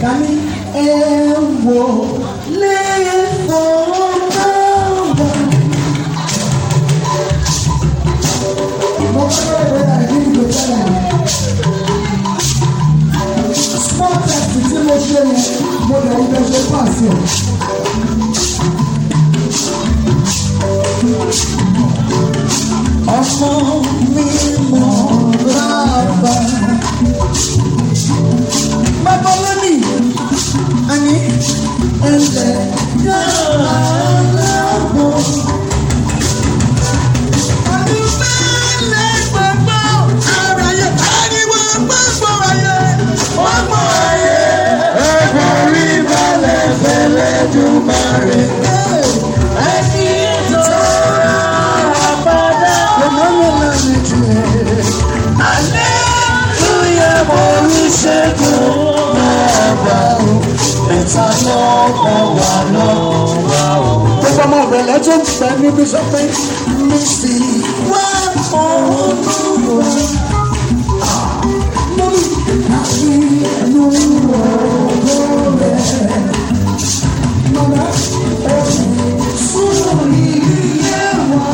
Kani ewo le fọwọ́. Mo fẹ́ rẹ̀ àìní ìlú tẹ́lẹ̀. Small test tí mo ṣe yẹn, mo lè wọ́n ṣe pàṣẹ. Ọmọ mi mọ̀ rábà. Bàbá lónìí, àní ẹ̀lẹ́ yàrá lábọ̀. Àdúgbẹ́lẹ̀ gbogbo ara yẹ, ariwo gbogbo ayé, gbogbo ayé. Ẹ̀fọ́ rí balẹ̀ fẹ́lẹ́ dùmarè. Ẹni tó àpàdé. Hallelujah, mo rí ṣẹ́gun náà bá o. Ẹ̀ta lọ́wọ́ wà lọ́wọ́ o. Gbogbo ọmọ ìbẹ̀lẹ̀ tó ń bẹ níbi sọ pé mi sì wá olúwa. Lórí àti ẹnu ọ̀rọ̀ rẹ̀. Mọ̀nà ẹ̀sìn sùúrù ilé wa.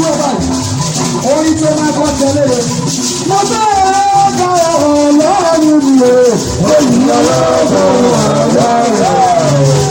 dúró báyìí. Orin tó máa kọ́ tẹ̀lé rẹ̀. Mo bẹ́ẹ̀ ká ọlọ́run mi o. Oyin ọlọ́run ọlọ́run.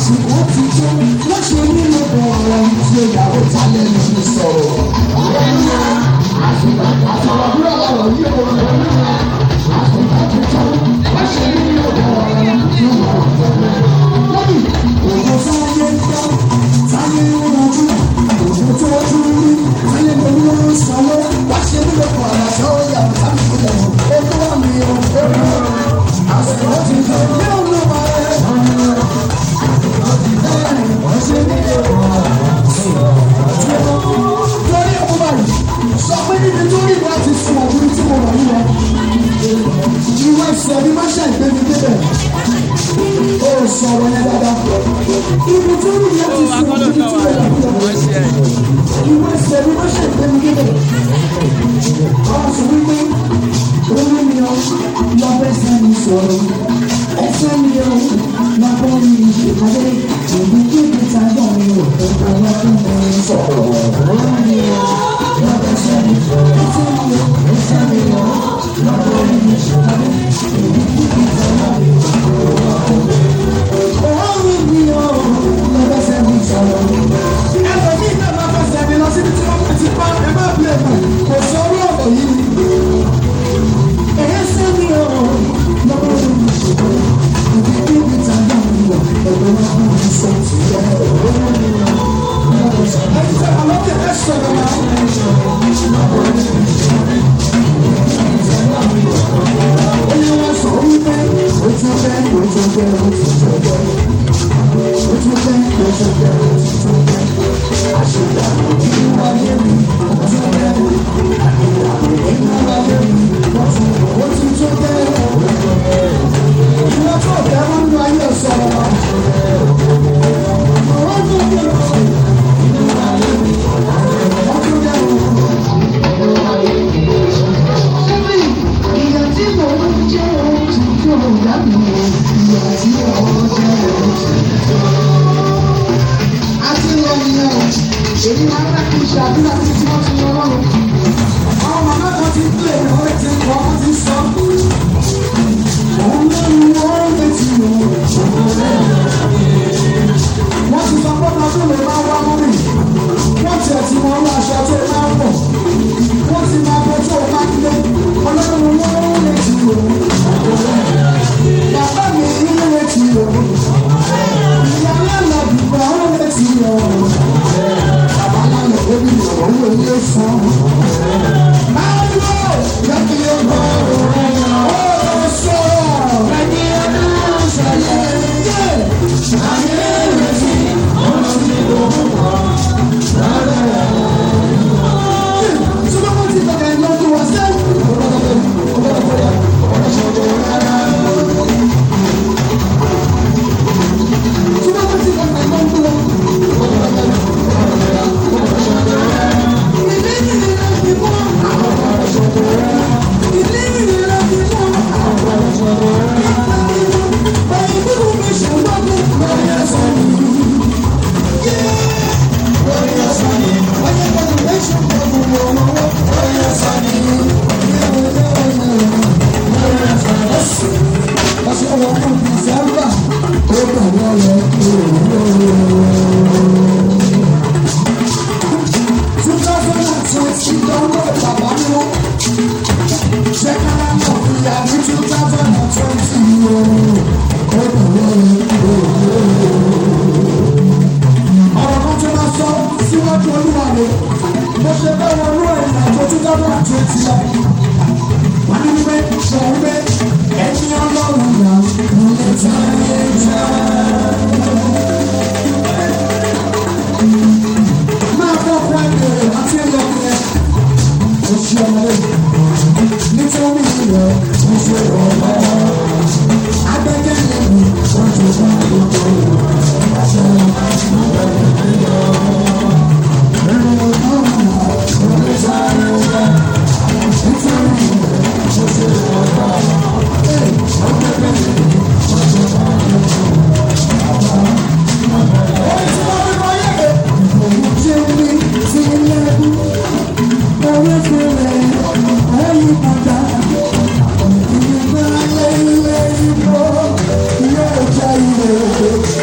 àsìkò ti tó wọ́n ṣe nínú ọ̀rọ̀ tí ìyàwó ta lẹ́nu ní sọ̀rọ̀. Àsìkò àtọ̀rọ̀búrò ọ̀rọ̀ yìí kò rẹ̀ nínú àsìkò ti tó wọ́n ṣe nínú ọ̀rọ̀ tí ìyàwó ta lẹ́nu. Lọ́bì òjò sáyé ń tọ́ sáyé ń rọjú òjò tó tún rí sáyé ń lórí lórí sanwó wọ́n ṣe nínú ọ̀rọ̀ tó yà sábì kúlẹ̀ mọ́ ó tó wà mí o. Àsìkò ti tó ní olúwa rẹ̀. Lórí ọmọ báyìí, sọ pé níbi tó rí ìwà ti sùn ọ̀gbìn tí mo wà nílẹ̀. Ìwé ìsẹ̀ mi máa ṣe ìgbéni débẹ̀. Ó sọ̀rọ̀ yẹn dáadáa. Ibi tó rí ìwà ti sùn ọ̀gbìn tí mo wà nílẹ̀. Ìwé ìsẹ̀ mi máa ṣe ìgbéni débẹ̀. Àwọn sọ wípé olú mi ọ lọ bẹ́ sẹ́ni sọ̀rọ̀. Ẹsẹ̀ mi ọ lọ bẹ́ mi ìṣèpàdé. Òbí kí ibi ta gbọ́ mi ò ẹ̀ka lọ́kùn mi sọ̀rọ̀. Olú mi ọ lọ bẹ́ sẹ́ni sọ̀rọ̀. Ẹsẹ̀ mi ọ lọ bẹ́ mi ìṣèpàdé. Òbí kí ibi ta gbọ́ mi ò ẹ̀ka lọ́kùn mi. Olú mi ọ lọ bẹ́ sẹ́ni sọ̀rọ̀. Ẹ̀fọ́ mi náà máa fẹ́ sẹ́ni lọ síbi tí wọ́n ti pa ẹ̀ má bí ẹ̀kọ́. Kò sọ orí ọ̀rọ̀ yìí. Ẹsẹ̀ mi ọ lọ bẹ́ mi ìṣèpàdé. Òbí kí ibi ta gbọ́ mi ò ẹ̀ka lọ́kùn mi sọ̀rọ̀.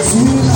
See